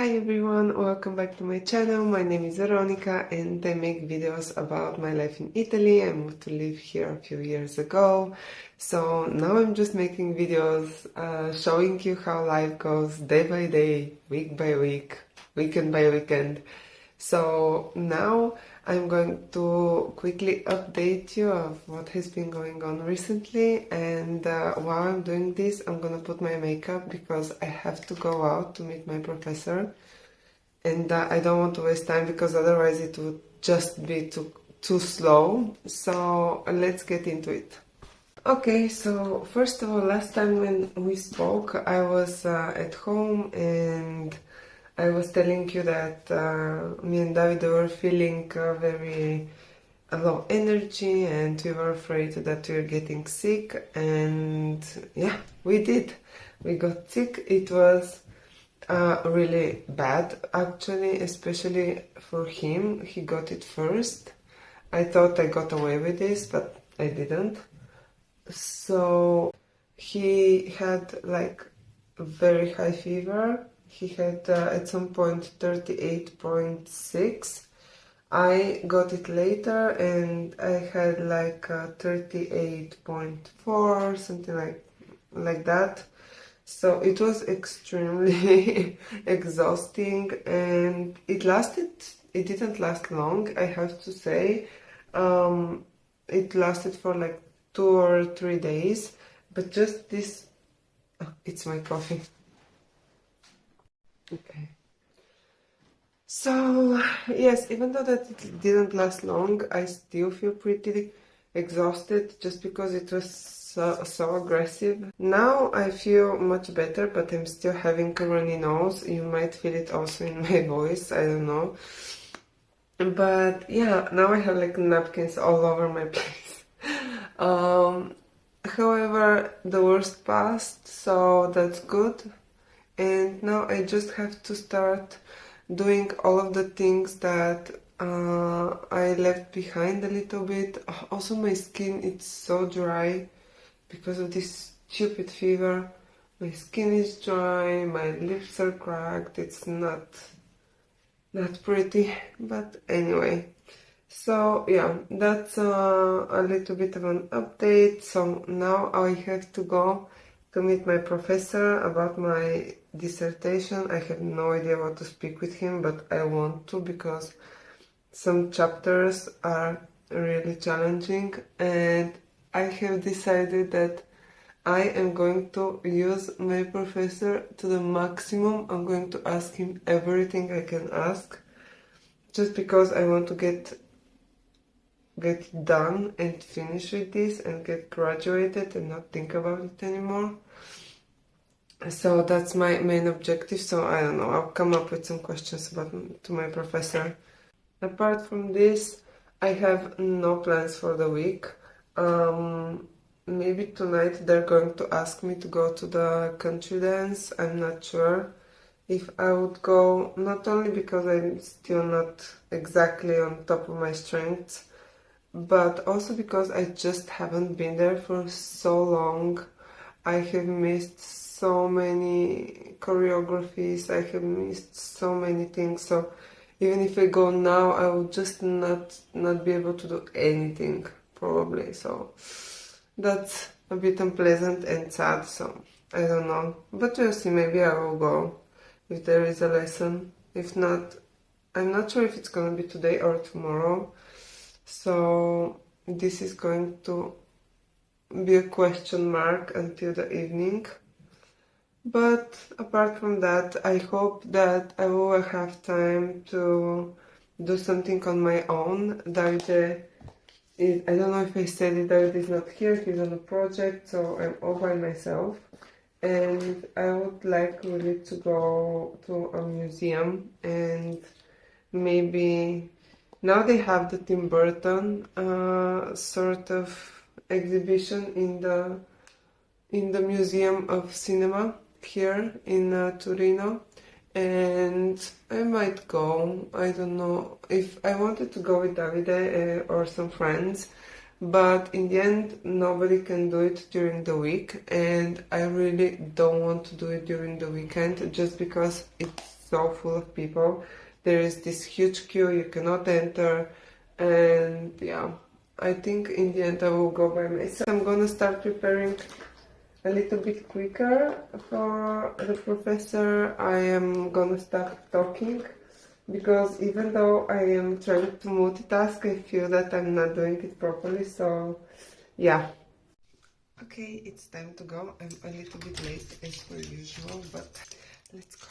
Hi everyone, welcome back to my channel. My name is Veronica and I make videos about my life in Italy. I moved to live here a few years ago. So now I'm just making videos showing you how life goes day by day, week by week, weekend by weekend. So now I'm going to quickly update you of what has been going on recently, and while I'm doing this I'm gonna put my makeup because I have to go out to meet my professor, and I don't want to waste time because otherwise it would just be too slow. So let's get into it. Okay, so first of all, last time when we spoke I was at home and I was telling you that me and David were feeling very low energy and we were afraid that we were getting sick, and yeah, we did. We got sick. It was really bad actually, especially for him. He got it first. I thought I got away with this, but I didn't. So he had like very high fever. He had at some point 38.6. I got it later and I had like 38.4, something like that. So it was extremely exhausting, and it didn't last long, I have to say. It lasted for like 2 or 3 days, but just this, oh, it's my coffee. Okay. So, yes, even though that it didn't last long, I still feel pretty exhausted just because it was so aggressive. Now I feel much better, but I'm still having a runny nose. You might feel it also in my voice, I don't know. But yeah, now I have like napkins all over my place. However, the worst passed, so that's good. And now I just have to start doing all of the things that I left behind a little bit. Also, my skin, it's so dry because of this stupid fever. My skin is dry, my lips are cracked. It's not pretty, but anyway. So yeah, that's a little bit of an update. So now I have to go to meet my professor about my dissertation. I have no idea what to speak with him, but I want to because some chapters are really challenging, and I have decided that I am going to use my professor to the maximum. I'm going to ask him everything I can ask just because I want to get done and finish with this and get graduated and not think about it anymore. So that's my main objective. So I don't know, I'll come up with some questions to my professor. Apart from this, I have no plans for the week. Maybe tonight they're going to ask me to go to the country dance. I'm not sure if I would go, not only because I'm still not exactly on top of my strengths, but also because I just haven't been there for so long. I have missed so many choreographies, I have missed so many things, so even if I go now, I will just not be able to do anything, probably. So that's a bit unpleasant and sad, so I don't know. But we'll see, maybe I will go if there is a lesson. If not, I'm not sure if it's gonna be today or tomorrow. So this is going to be a question mark until the evening. But apart from that, I hope that I will have time to do something on my own. Davide is, I don't know if I said it, David is not here, he's on a project, so I'm all by myself. And I would like really to go to a museum, and maybe now they have the Tim Burton sort of exhibition in the Museum of Cinema here in Turin, and I might go. I don't know if I wanted to go with Davide or some friends, but in the end nobody can do it during the week, and I really don't want to do it during the weekend just because it's so full of people. There is this huge queue, you cannot enter, and yeah, I think in the end I will go by myself. I'm gonna start preparing a little bit quicker for the professor. I am gonna start talking because even though I am trying to multitask, I feel that I'm not doing it properly, so yeah. Okay, it's time to go. I'm a little bit late as per usual, but let's go.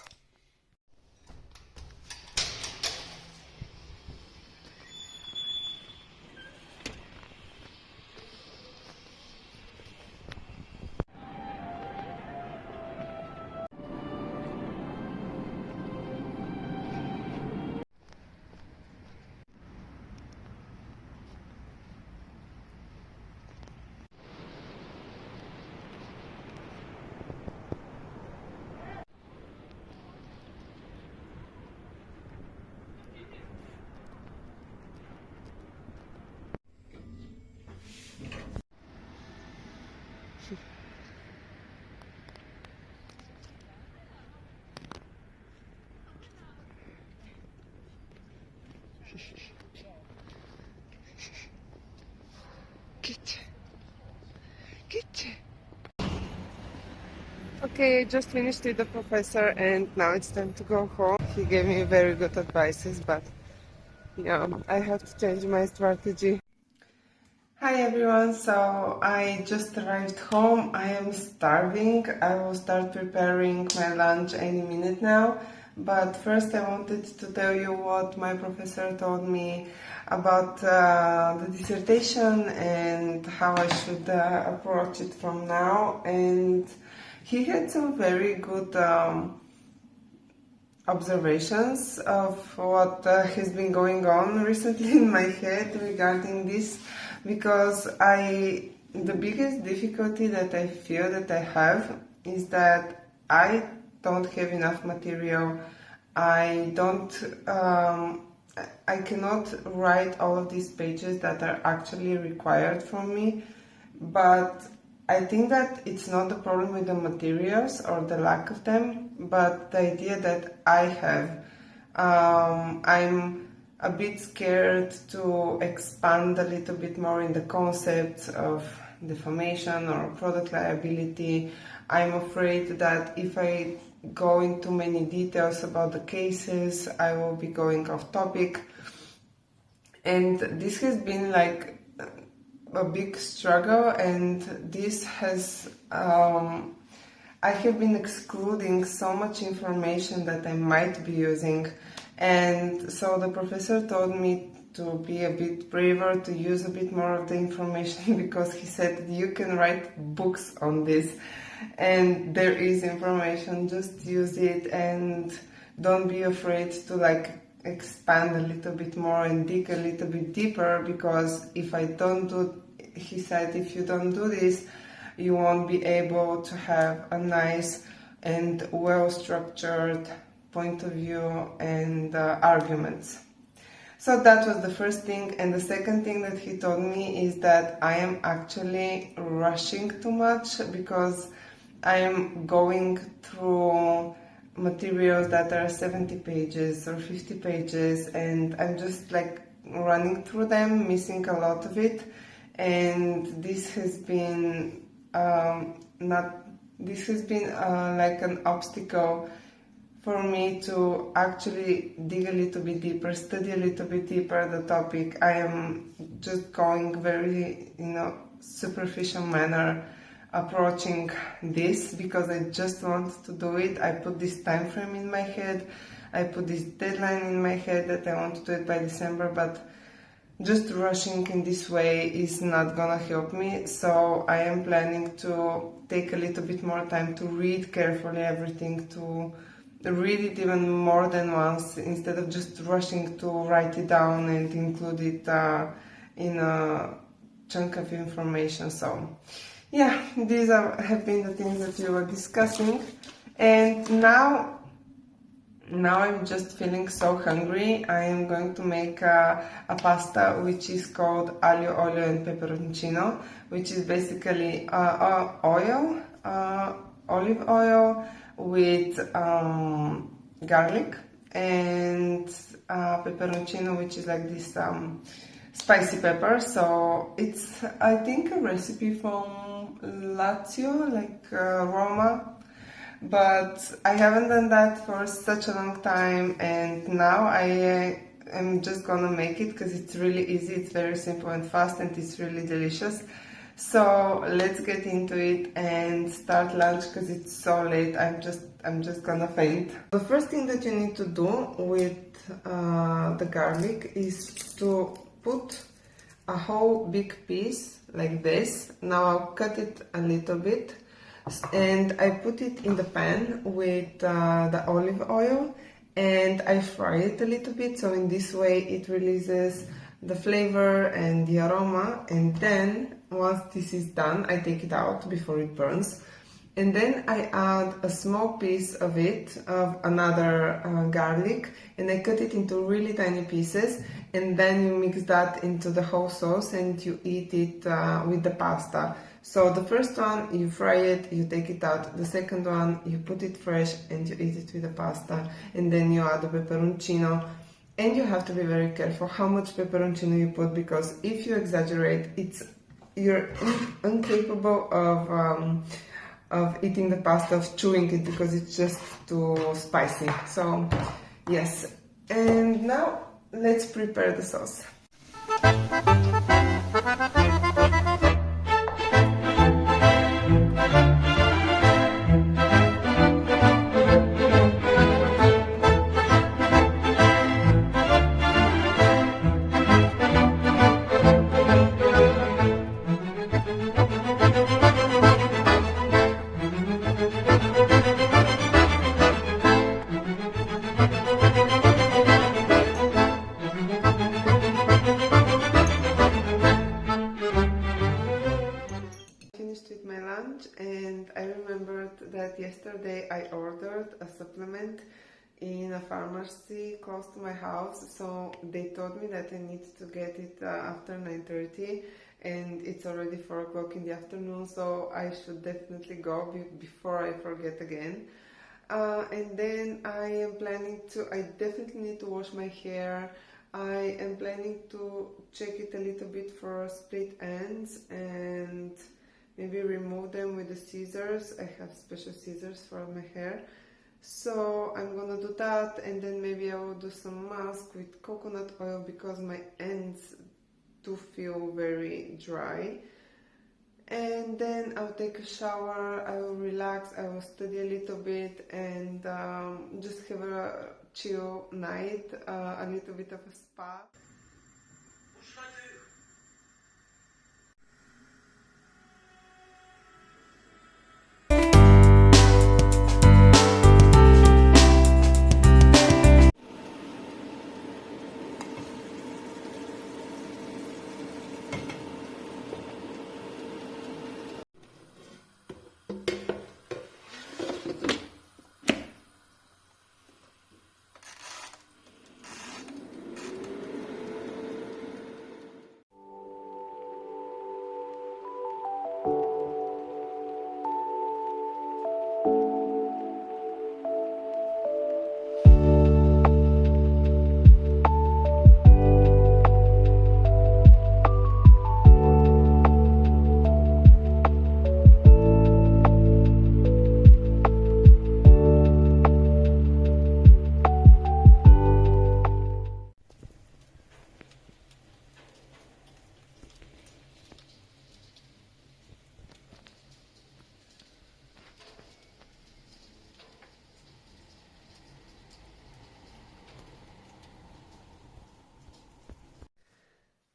Get. Okay, I just finished with the professor and now it's time to go home. He gave me very good advices, but yeah, I have to change my strategy. Hi everyone, so I just arrived home. I am starving. I will start preparing my lunch any minute now. But first I wanted to tell you what my professor told me about the dissertation and how I should approach it from now. And he had some very good observations of what has been going on recently in my head regarding this, because the biggest difficulty that I feel that I have is that I don't have enough material. I cannot write all of these pages that are actually required from me, but I think that it's not the problem with the materials or the lack of them, but the idea that I have. I'm a bit scared to expand a little bit more in the concepts of defamation or product liability. I'm afraid that if I go into many details about the cases, I will be going off topic. And this has been like a big struggle, and this has I have been excluding so much information that I might be using, and so the professor told me to be a bit braver, to use a bit more of the information, because he said you can write books on this and there is information, just use it and don't be afraid to like expand a little bit more and dig a little bit deeper, because if I don't do, he said, if you don't do this, you won't be able to have a nice and well-structured point of view and arguments. So that was the first thing. And the second thing that he told me is that I am actually rushing too much, because I am going through materials that are 70 pages or 50 pages, and I'm just like running through them, missing a lot of it. And this has been like an obstacle for me to actually dig a little bit deeper, study a little bit deeper the topic. I am just going very, superficial manner approaching this, because I just want to do it. I put this time frame in my head, I put this deadline in my head that I want to do it by December, but just rushing in this way is not gonna help me. So I am planning to take a little bit more time to read carefully everything, to read it even more than once, instead of just rushing to write it down and include it in a chunk of information. So yeah, these have been the things that we were discussing, and now I'm just feeling so hungry. I am going to make a pasta which is called aglio, olio and peperoncino, which is basically olive oil with garlic and pepperoncino, which is like this spicy pepper. So it's, I think, a recipe from Lazio, like Roma, but I haven't done that for such a long time, and now I am just gonna make it because it's really easy, it's very simple and fast, and it's really delicious. So let's get into it and start lunch because it's so late. I'm just gonna faint. The first thing that you need to do with the garlic is to put a whole big piece like this. Now I'll cut it a little bit and I put it in the pan with the olive oil and I fry it a little bit, so in this way it releases the flavor and the aroma, and then once this is done I take it out before it burns, and then I add a small piece of another garlic, and I cut it into really tiny pieces, and then you mix that into the whole sauce and you eat it with the pasta. So the first one, you fry it, you take it out. The second one, you put it fresh and you eat it with the pasta. And then you add the pepperoncino. And you have to be very careful how much pepperoncino you put, because if you exaggerate, you're incapable of eating the pasta, of chewing it, because it's just too spicy. So yes, and now let's prepare the sauce. With my lunch, and I remembered that yesterday I ordered a supplement in a pharmacy close to my house, so they told me that I need to get it after 9:30, and it's already 4 o'clock in the afternoon, so I should definitely go before I forget again. And then I definitely need to wash my hair. I am planning to check it a little bit for split ends and maybe remove them with the scissors. I have special scissors for my hair. So I'm gonna do that, and then maybe I will do some mask with coconut oil because my ends do feel very dry. And then I'll take a shower, I will relax, I will study a little bit, and just have a chill night, a little bit of a spa.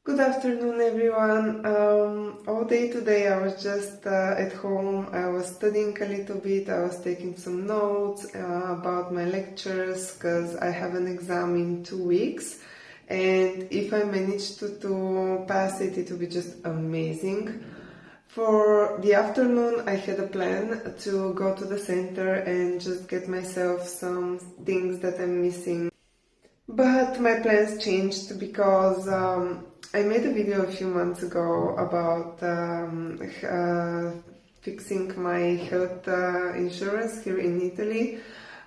Good afternoon, everyone. All day today I was just at home. I was studying a little bit. I was taking some notes about my lectures because I have an exam in 2 weeks. And if I manage to pass it, it will be just amazing. For the afternoon, I had a plan to go to the center and just get myself some things that I'm missing. But my plans changed because I made a video a few months ago about fixing my health insurance here in Italy.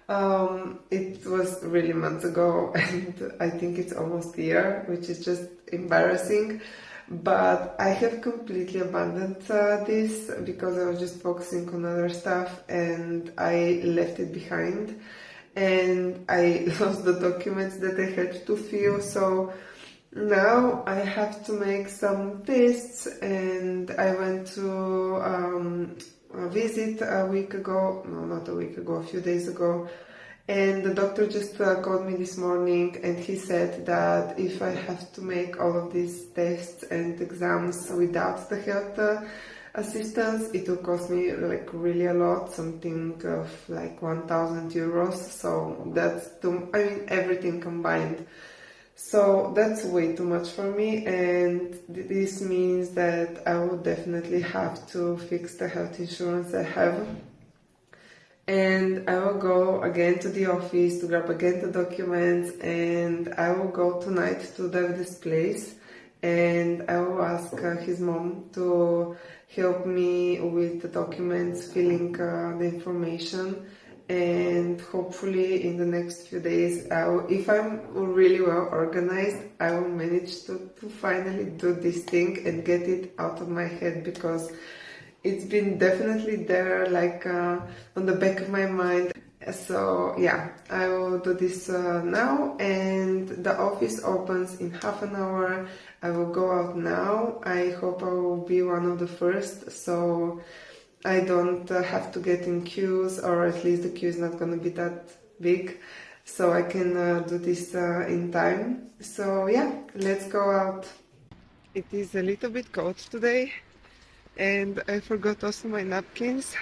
It was really months ago, and I think it's almost a year, which is just embarrassing. But I have completely abandoned this because I was just focusing on other stuff and I left it behind. And I lost the documents that I had to fill, so now I have to make some tests. And I went to a visit a week ago, no, not a week ago, a few days ago, and the doctor just called me this morning and he said that if I have to make all of these tests and exams without the health assistance, it will cost me like really a lot, something of like 1,000 euros. So that's I mean, everything combined. So that's way too much for me, and this means that I will definitely have to fix the health insurance I have. And I will go again to the office to grab again the documents, and I will go tonight to David's place and I will ask his mom to help me with the documents, filling the information, and hopefully in the next few days, if I'm really well organized, I will manage to finally do this thing and get it out of my head, because it's been definitely there, like on the back of my mind. So yeah, I will do this now, and the office opens in half an hour. I will go out now. I hope I will be one of the first, so I don't have to get in queues, or at least the queue is not going to be that big, so I can do this in time. So yeah, let's go out. It is a little bit cold today, and I forgot also my napkins,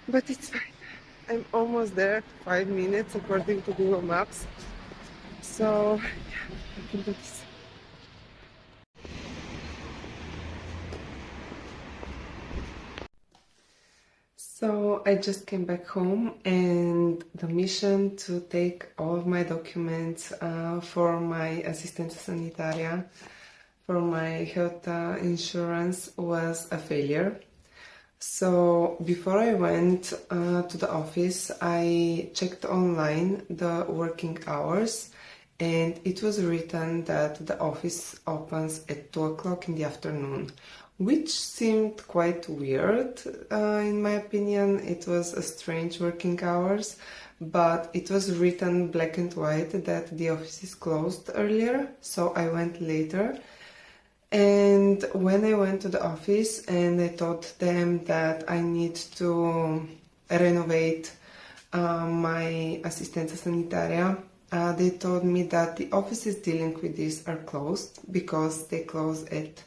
but it's fine. I'm almost there, 5 minutes according to Google Maps, so yeah, I can do this. So I just came back home, and the mission to take all of my documents for my assistenza sanitaria, for my health insurance, was a failure. So before I went to the office, I checked online the working hours, and it was written that the office opens at 2 o'clock in the afternoon, which seemed quite weird in my opinion. It was a strange working hours, but it was written black and white that the office is closed earlier, so I went later. And when I went to the office and I told them that I need to renovate my assistenza sanitaria, they told me that the offices dealing with this are closed because they close at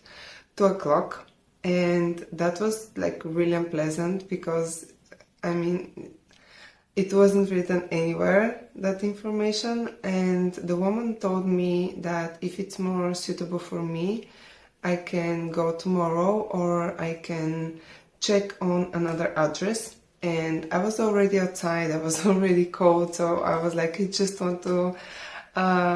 2 o'clock. And that was like really unpleasant, because I mean, it wasn't written anywhere, that information. And the woman told me that if it's more suitable for me, I can go tomorrow, or I can check on another address. And I was already outside, I was already cold, so I was like, I just want to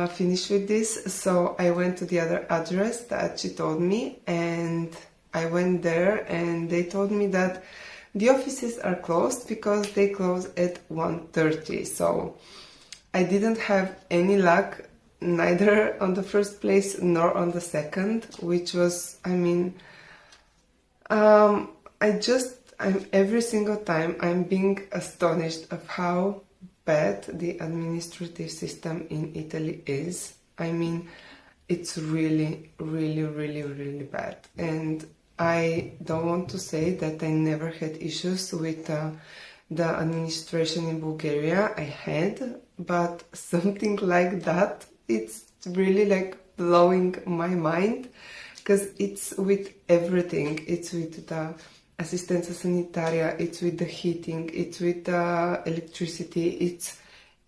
finish with this. So I went to the other address that she told me, and I went there, and they told me that the offices are closed because they close at 1:30. So I didn't have any luck, neither on the first place nor on the second, which was, I mean, every single time I'm being astonished of how bad the administrative system in Italy is. I mean, it's really, really, really, really bad. And I don't want to say that I never had issues with the administration in Bulgaria. I had, but something like that, it's really like blowing my mind, because it's with everything. It's with the assistenza sanitaria, it's with the heating, it's with the electricity, it's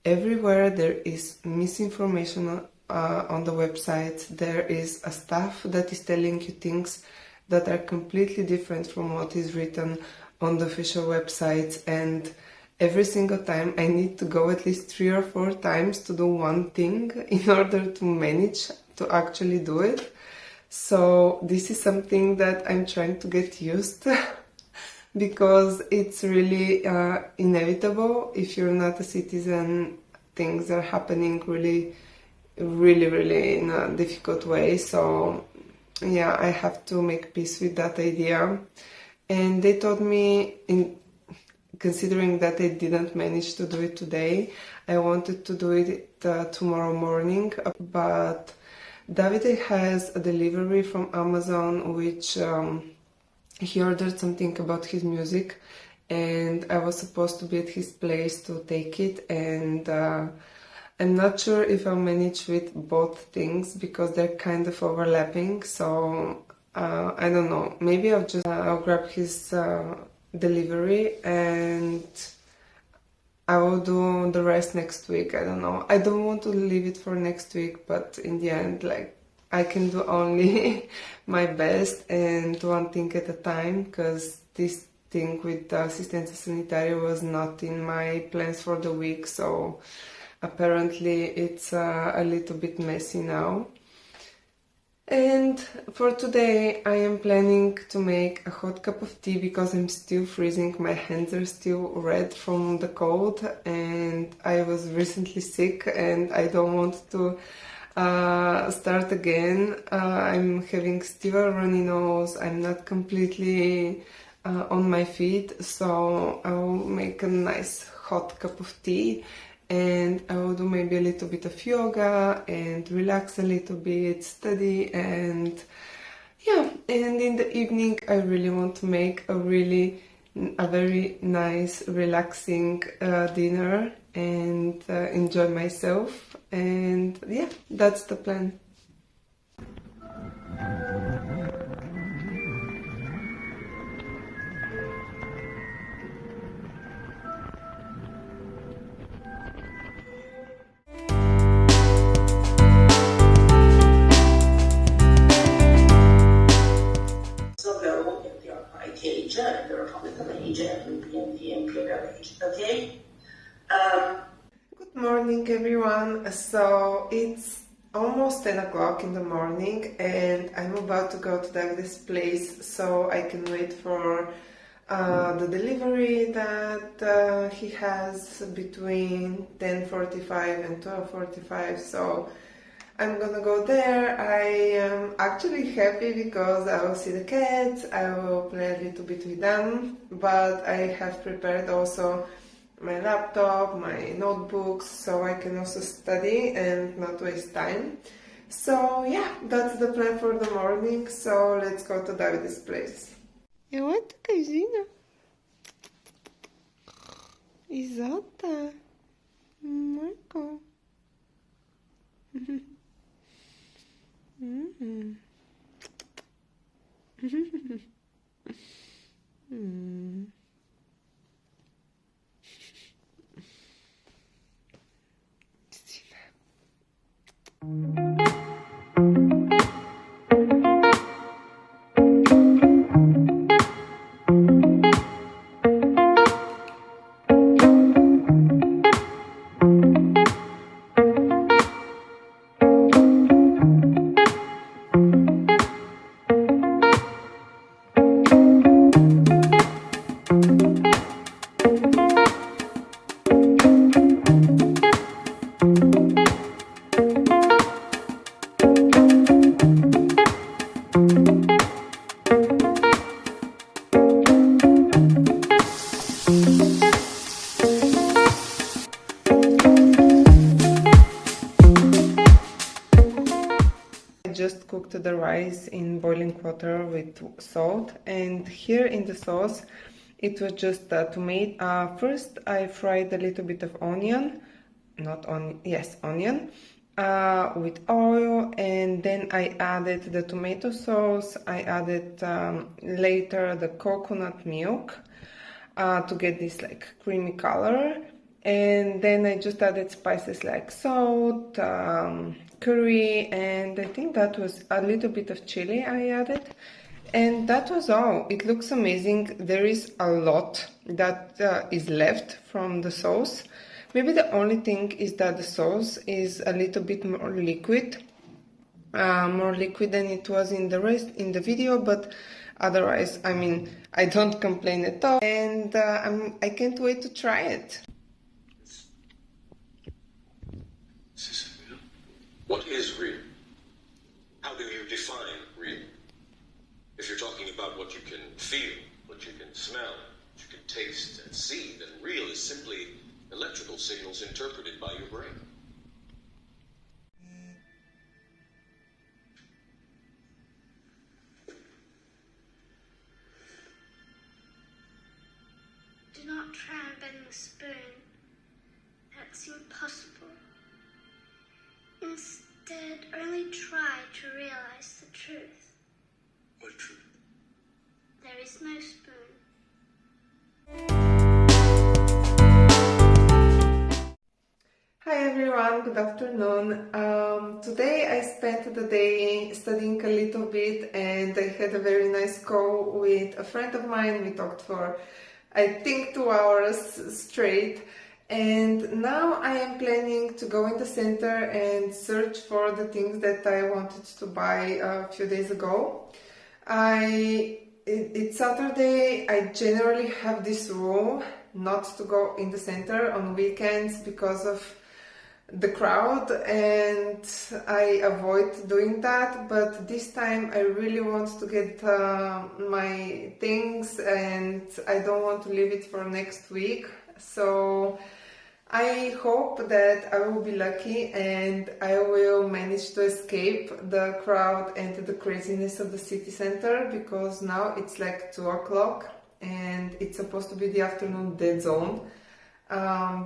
everywhere. There is misinformation on the website. There is a staff that is telling you things that are completely different from what is written on the official websites, and every single time I need to go at least 3 or 4 times to do one thing in order to manage to actually do it. So this is something that I'm trying to get used because it's really inevitable. If you're not a citizen, things are happening really in a difficult way. So yeah, I have to make peace with that idea. And they told me, considering that I didn't manage to do it today, I wanted to do it tomorrow morning, but Davide has a delivery from Amazon, which he ordered something about his music, and I was supposed to be at his place to take it, and I'm not sure if I'll manage with both things because they're kind of overlapping. So I don't know, maybe I'll grab his delivery and I will do the rest next week. I don't know. I don't want to leave it for next week, but in the end, like, I can do only my best and one thing at a time, because this thing with the assistenza sanitaria was not in my plans for the week, so apparently it's a little bit messy now. And for today I am planning to make a hot cup of tea because I'm still freezing. My hands are still red from the cold and I was recently sick and I don't want to start again. I'm having still a runny nose. I'm not completely on my feet, so I'll make a nice hot cup of tea and I will do maybe a little bit of yoga and relax a little bit, study, and yeah, and in the evening I really want to make a very nice relaxing dinner and enjoy myself, and yeah, that's the plan. Okay. Good morning, everyone. So it's almost 10 o'clock in the morning and I'm about to go to Davide's place so I can wait for the delivery that he has between 10:45 and 12:45. So I'm gonna go there. I am actually happy because I will see the cats, I will play a little bit with them, but I have prepared also my laptop, my notebooks, so I can also study and not waste time. So yeah, that's the plan for the morning, so let's go to Davide's place. E olha a coisinha. Exata. Marco. Just cooked the rice in boiling water with salt, and here in the sauce it was just tomato. First I fried a little bit of onion, onion, with oil, and then I added the tomato sauce. I added later the coconut milk to get this like creamy color, and then I just added spices like salt, curry, and I think that was a little bit of chili I added, and that was all. It looks amazing. There is a lot that is left from the sauce. Maybe the only thing is that the sauce is a little bit more liquid than it was in the video, but Otherwise, I mean, I don't complain at all, and I can't wait to try it. This isn't real. What is real? How do you define real? If you're talking about what you can feel, what you can smell, what you can taste and see, then real is simply electrical signals interpreted by your brain. Do not try and bend the spoon. That's impossible. Instead, only try to realize the truth. What truth? There is no spoon. Hi everyone, good afternoon. Today I spent the day studying a little bit and I had a very nice call with a friend of mine. We talked for I think 2 hours straight, and now I am planning to go in the center and search for the things that I wanted to buy a few days ago. It's Saturday. I generally have this rule not to go in the center on weekends because of the crowd, and I avoid doing that, but this time I really want to get my things and I don't want to leave it for next week. So I hope that I will be lucky and I will manage to escape the crowd and the craziness of the city center, because now it's like 2 o'clock and it's supposed to be the afternoon dead zone.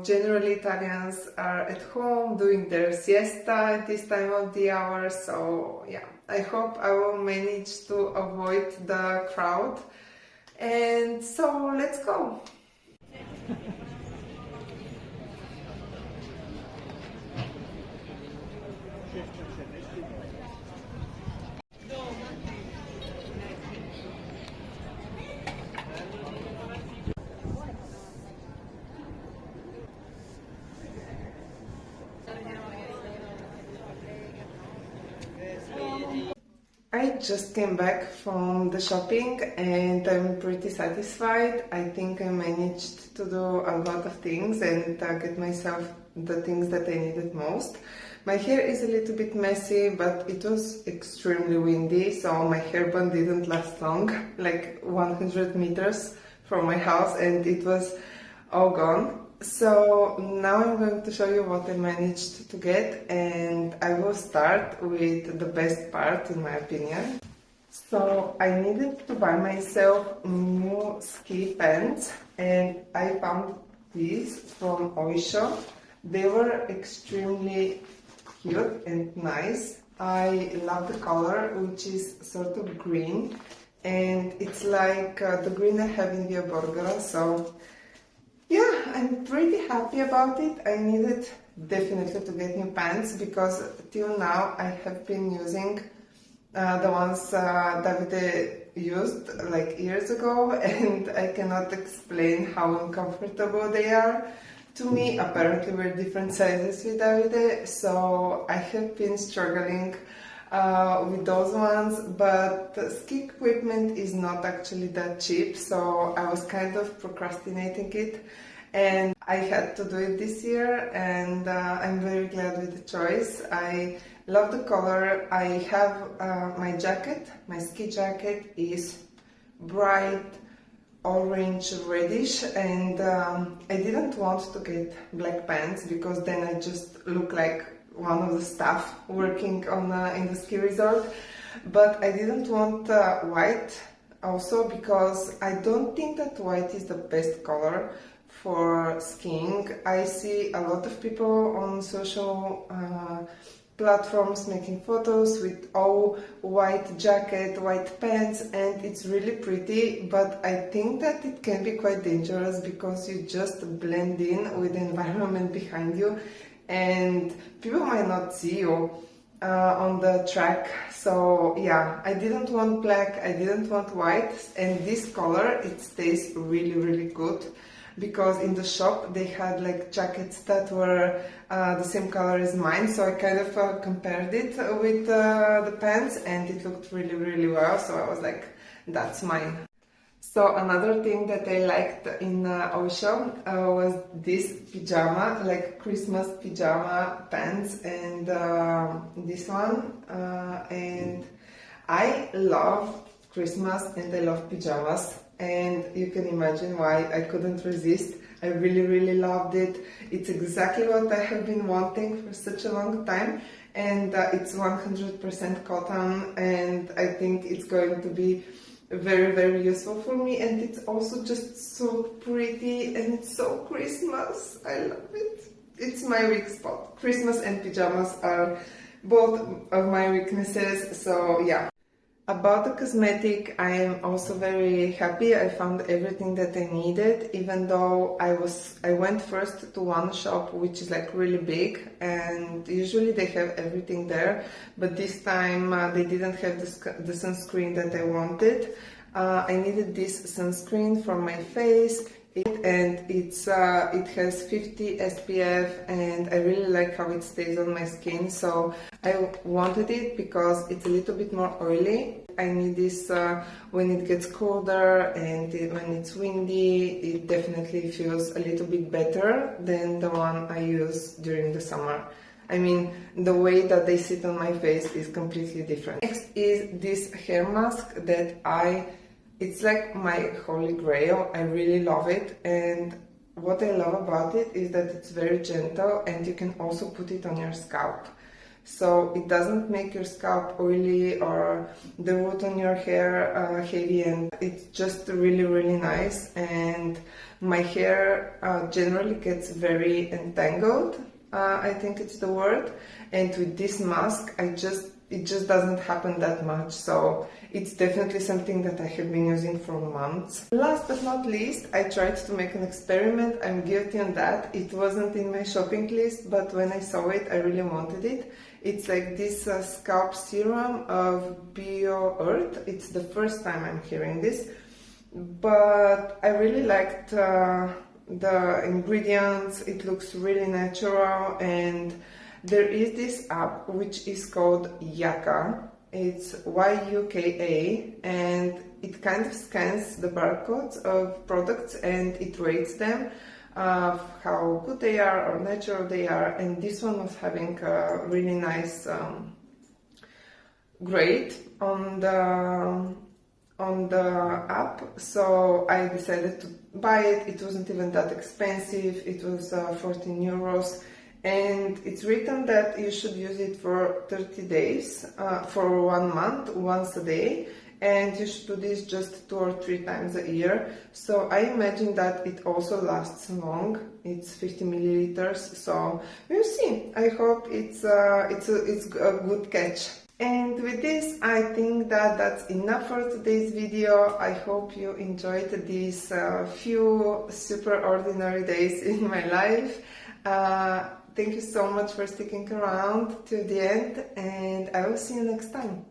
Generally Italians are at home doing their siesta at this time of the hour, so yeah, I hope I will manage to avoid the crowd, and so let's go. I just came back from the shopping and I'm pretty satisfied. I think I managed to do a lot of things and get myself the things that I needed most. My hair is a little bit messy, but it was extremely windy, so my hairband didn't last long, like 100 meters from my house, and it was all gone. So now I'm going to show you what I managed to get, and I will start with the best part in my opinion. So I needed to buy myself new ski pants, and I found these from Oysho. They were extremely cute and nice. I love the color, which is sort of green, and it's like the green I have in Via Borgara, so yeah, I'm pretty happy about it. I needed definitely to get new pants because till now I have been using the ones Davide used like years ago, and I cannot explain how uncomfortable they are. To me, apparently we're different sizes with Davide, so I have been struggling with those ones, but ski equipment is not actually that cheap, so I was kind of procrastinating it, and I had to do it this year, and I'm very glad with the choice. I love the color. I have my jacket, my ski jacket is bright orange reddish, and I didn't want to get black pants because then I just look like one of the staff working on in the ski resort, but I didn't want white also because I don't think that white is the best color for skiing. I see a lot of people on social platforms making photos with all white jacket, white pants, and it's really pretty, but I think that it can be quite dangerous because you just blend in with the environment behind you and people might not see you on the track. So yeah, I didn't want black, I didn't want white, and this color, it stays really good because in the shop they had like jackets that were the same color as mine, so I kind of compared it with the pants and it looked really well, so I was like, that's mine. So another thing that I liked in Osho was this pyjama, like Christmas pyjama pants, and this one. And I love Christmas and I love pyjamas, and you can imagine why I couldn't resist. I really, really loved it. It's exactly what I have been wanting for such a long time, and it's 100% cotton, and I think it's going to be very, very useful for me, and it's also just so pretty and it's so Christmas. I love it. It's my weak spot. Christmas and pajamas are both of my weaknesses, so yeah. About the cosmetic, I am also very happy. I found everything that I needed, even though I went first to one shop which is like really big, and usually they have everything there, but this time they didn't have the sunscreen that I wanted. I needed this sunscreen for my face, and it has 50 SPF, and I really like how it stays on my skin, so I wanted it because it's a little bit more oily. I need this when it gets colder and when it's windy. It definitely feels a little bit better than the one I use during the summer. I mean, the way that they sit on my face is completely different. Next is this hair mask that it's like my holy grail. I really love it, and what I love about it is that it's very gentle and you can also put it on your scalp. So it doesn't make your scalp oily or the root on your hair heavy, and it's just really, really nice. And my hair generally gets very entangled, I think it's the word, and with this mask it just doesn't happen that much, so it's definitely something that I have been using for months. Last but not least, I tried to make an experiment. I'm guilty on that. It wasn't in my shopping list, but when I saw it, I really wanted it. It's like this scalp serum of Bio Earth. It's the first time I'm hearing this, but I really liked the ingredients. It looks really natural, and there is this app which is called Yuka. It's Yuka, and it kind of scans the barcodes of products and it rates them, how good they are or natural they are. And this one was having a really nice grade on the app, so I decided to buy it. It wasn't even that expensive. It was 14 euros. And it's written that you should use it for 30 days, for 1 month, once a day, and you should do this just 2 or 3 times a year. So I imagine that it also lasts long. It's 50 milliliters, so we'll see. I hope it's a good catch. And with this, I think that's enough for today's video. I hope you enjoyed these few super ordinary days in my life. Thank you so much for sticking around to the end, and I will see you next time.